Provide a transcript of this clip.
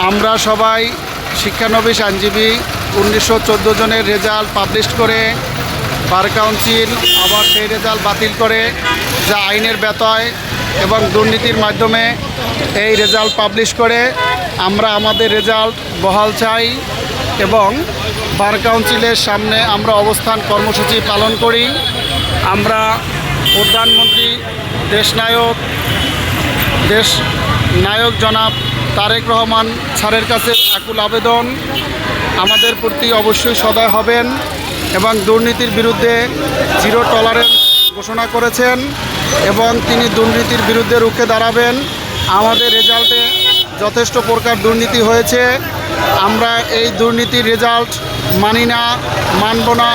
আমরা সবাই শিক্ষানবিশ আইনজীবী 1914 জনের রেজাল্ট পাবলিশ করে বার কাউন্সিল আবার সেই রেজাল্ট বাতিল করে, যা আইনের ব্যতয় এবং দুর্নীতির মাধ্যমে এই রেজাল্ট পাবলিশ করে। আমরা আমাদের রেজাল্ট বহাল চাই এবং বার কাউন্সিলের সামনে আমরা অবস্থান কর্মসূচি পালন করি। আমরা প্রধানমন্ত্রী দেশ নায়ক জনাব তারেক রহমান স্যারের কাছে আকুল আবেদন, আমাদের প্রতি অবশ্যই সদয় হবেন এবং দুর্নীতির বিরুদ্ধে জিরো টলারেন্স ঘোষণা করেছেন এবং তিনি দুর্নীতির বিরুদ্ধে রুখে দাঁড়াবেন। আমাদের রেজাল্টে যথেষ্ট প্রকার দুর্নীতি হয়েছে, আমরা এই দুর্নীতির রেজাল্ট মানি না, মানব না।